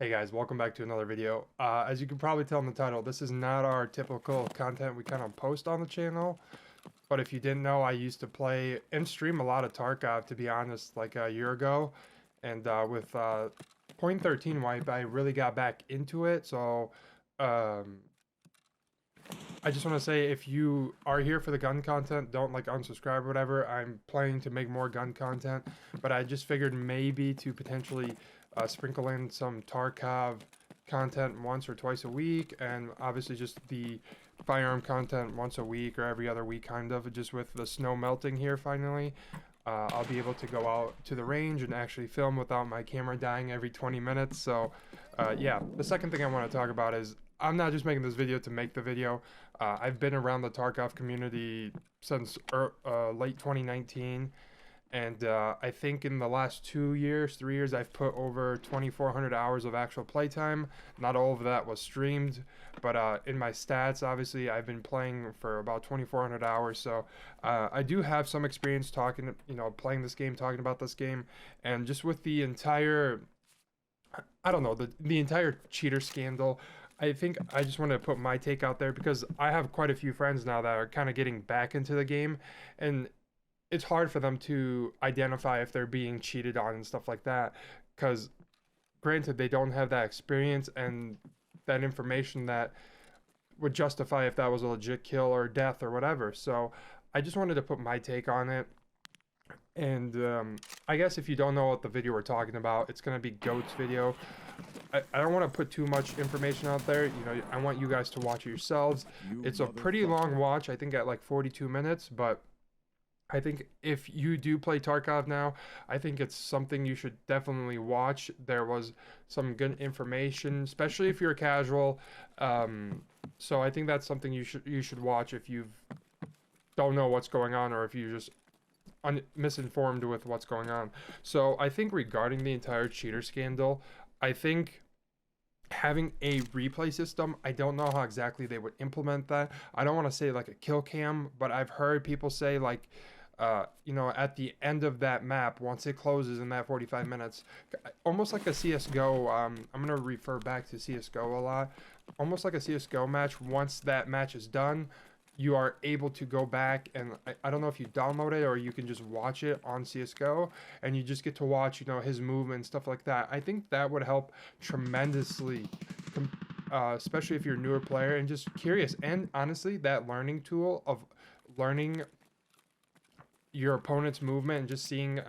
Hey guys, welcome back to another video. As you can probably tell in the title, this is not our typical content we kind of post on the channel. But if you didn't know, I used to play and stream a lot of Tarkov, to be honest, like a year ago. And with Point 13 wipe, I really got back into it. So um, I just want to say, if you are here for the gun content, don't like unsubscribe or whatever. I'm planning to make more gun content, but I just figured maybe to potentially sprinkle in some Tarkov content once or twice a week, and obviously just the firearm content once a week or every other week, kind of. Just with the snow melting here finally, I'll be able to go out to the range and actually film without my camera dying every 20 minutes. So yeah, the second thing I want to talk about is I'm not just making this video to make the video. I've been around the Tarkov community since late 2019, and I think in the last 2 years, 3 years, I've put over 2,400 hours of actual playtime. Not all of that was streamed, but in my stats, obviously, I've been playing for about 2,400 hours. So I do have some experience talking, playing this game, talking about this game, and just with the entire, I don't know, the entire cheater scandal. I think I just want to put my take out there because I have quite a few friends now that are kind of getting back into the game, and it's hard for them to identify if they're being cheated on and stuff like that. Because granted, they don't have that experience and that information that would justify if that was a legit kill or death or whatever. So I just wanted to put my take on it. And I guess if you don't know what the video we're talking about, it's going to be Goat's video. I don't want to put too much information out there. I want you guys to watch it yourselves. It's a pretty long watch, I think at like 42 minutes, but I think if you do play Tarkov now, I think it's something you should definitely watch. There was some good information, especially if you're a casual. So I think that's something you should watch if you don't know what's going on, or if you just misinformed with what's going on. So I think regarding the entire cheater scandal, I think having a replay system, I don't know how exactly they would implement that. I don't want to say like a kill cam, but I've heard people say like at the end of that map, once it closes in that 45 minutes, almost like a CSGO, I'm going to refer back to CSGO a lot, almost like a CSGO match. Once that match is done, you are able to go back, and I don't know if you download it or you can just watch it on CSGO, and you just get to watch, his movement, stuff like that. I think that would help tremendously, especially if you're a newer player and just curious. And honestly, that learning tool of learning your opponent's movement and just seeing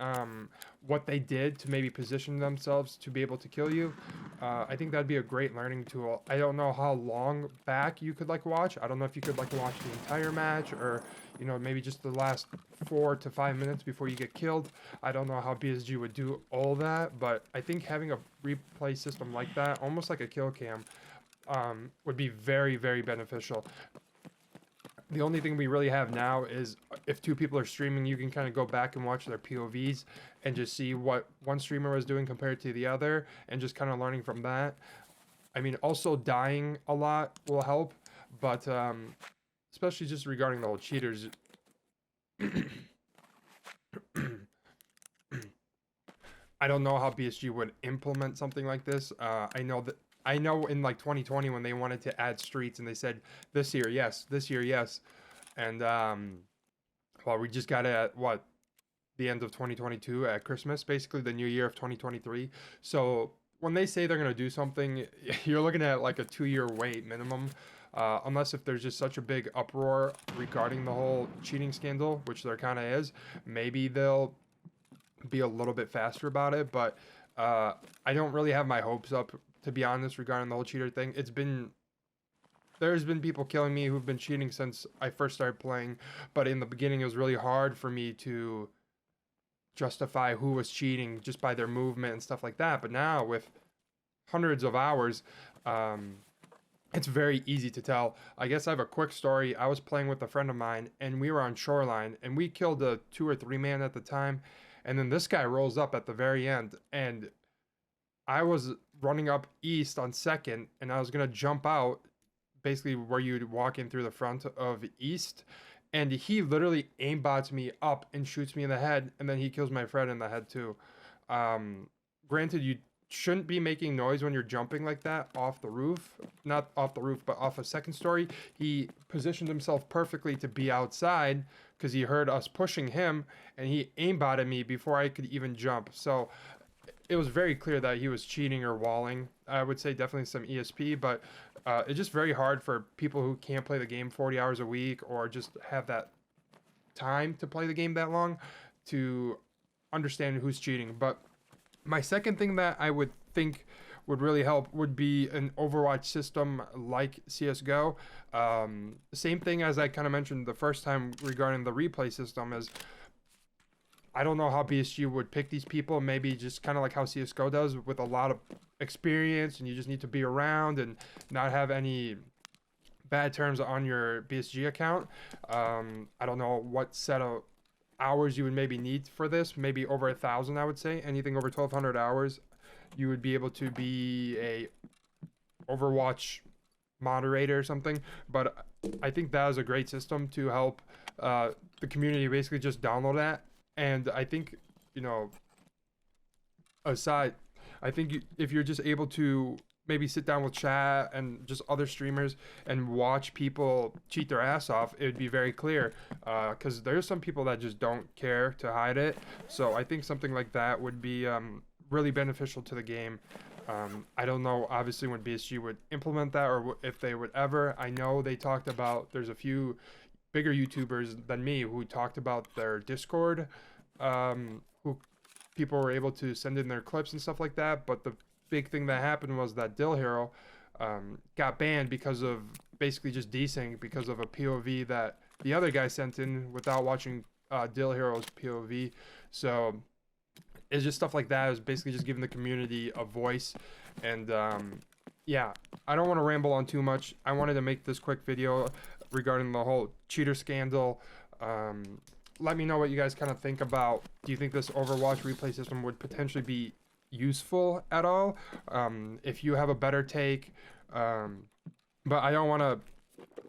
what they did to maybe position themselves to be able to kill you. I think that'd be a great learning tool. I don't know how long back you could like watch. I don't know if you could like watch the entire match, or maybe just the last 4 to 5 minutes before you get killed. I don't know how BSG would do all that, but I think having a replay system like that, almost like a kill cam, would be very, very beneficial. The only thing we really have now is if two people are streaming, you can kind of go back and watch their POVs and just see what one streamer was doing compared to the other, and just kind of learning from that. I mean, also dying a lot will help, but especially just regarding the whole cheaters. I don't know how BSG would implement something like this. I know in like 2020 when they wanted to add streets and they said this year yes, this year yes, and well, we just got it at what, the end of 2022 at Christmas, basically the new year of 2023. So when they say they're gonna do something, you're looking at like a 2-year wait minimum. Unless if there's just such a big uproar regarding the whole cheating scandal, which there kind of is, maybe they'll be a little bit faster about it. But I don't really have my hopes up, to be honest, regarding the whole cheater thing. There's been people killing me who've been cheating since I first started playing, but in the beginning it was really hard for me to justify who was cheating just by their movement and stuff like that. But now with hundreds of hours, it's very easy to tell. I guess I have a quick story. I was playing with a friend of mine and we were on Shoreline and we killed a 2 or 3 man at the time, and then this guy rolls up at the very end, and I was running up east on second, and I was gonna jump out, basically where you'd walk in through the front of east, and he literally aimbots me up and shoots me in the head, and then he kills my friend in the head too. Granted, shouldn't be making noise when you're jumping like that off the roof. Not off the roof, but off a second story. He positioned himself perfectly to be outside because he heard us pushing him, and he aimbotted me before I could even jump. So it was very clear that he was cheating or walling. I would say definitely some ESP, but it's just very hard for people who can't play the game 40 hours a week or just have that time to play the game that long to understand who's cheating. But my second thing that I would think would really help would be an Overwatch system like CSGO. Same thing as I kind of mentioned the first time regarding the replay system is I don't know how BSG would pick these people. Maybe just kind of like how CSGO does with a lot of experience, and you just need to be around and not have any bad terms on your BSG account. I don't know what set of hours you would maybe need for this. Maybe over 1,000, I would say. Anything over 1,200 hours, you would be able to be a Overwatch moderator or something. But I think that is a great system to help the community basically just download that. And I think, you know, aside, I think if you're just able to maybe sit down with chat and just other streamers and watch people cheat their ass off, it would be very clear. Because there's some people that just don't care to hide it. So I think something like that would be really beneficial to the game. I don't know, obviously, when BSG would implement that or if they would ever. I know they talked about, there's a few bigger YouTubers than me who talked about their Discord, who people were able to send in their clips and stuff like that. But the big thing that happened was that Dill Hero got banned because of basically just desync because of a POV that the other guy sent in without watching Dill Hero's POV. So it's just stuff like that. It was basically just giving the community a voice. And yeah, I don't want to ramble on too much. I wanted to make this quick video regarding the whole cheater scandal. Let me know what you guys kind of think about. Do you think this Overwatch replay system would potentially be useful at all? If you have a better take, but I don't want to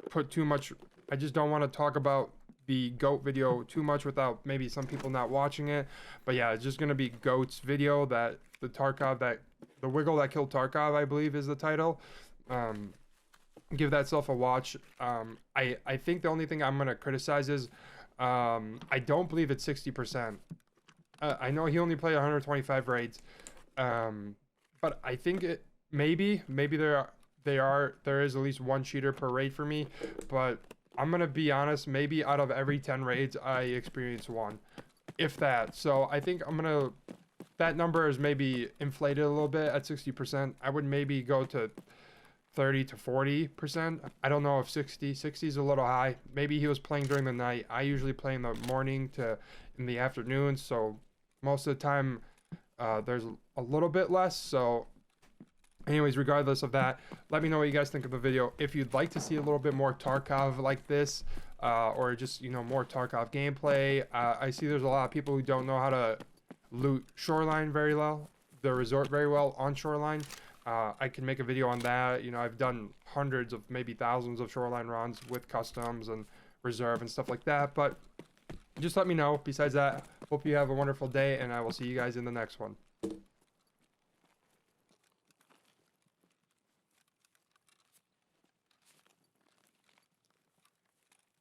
put too much. I just don't want to talk about the GOAT video too much without maybe some people not watching it. But yeah, it's just gonna be GOAT's video, that the Tarkov, that the wiggle that killed Tarkov, I believe is the title. Give that self a watch. I think the only thing I'm gonna criticize is I don't believe it's 60%. I know he only played 125 raids, but I think it maybe there is at least one cheater per raid for me. But I'm gonna be honest, maybe out of every 10 raids I experience one, if that. So I think that number is maybe inflated a little bit at 60%. I would maybe go to 30 to 40%. I don't know if 60 is a little high. Maybe he was playing during the night. I usually play in the morning to in the afternoon, so most of the time there's a little bit less. So anyways, regardless of that, let me know what you guys think of the video. If you'd like to see a little bit more Tarkov like this, or just, you know, more Tarkov gameplay, I see there's a lot of people who don't know how to loot Shoreline very well, the resort very well on Shoreline. I can make a video on that. You know, I've done hundreds of, maybe thousands of Shoreline runs with customs and reserve and stuff like that. But just let me know. Besides that, hope you have a wonderful day, and I will see you guys in the next one.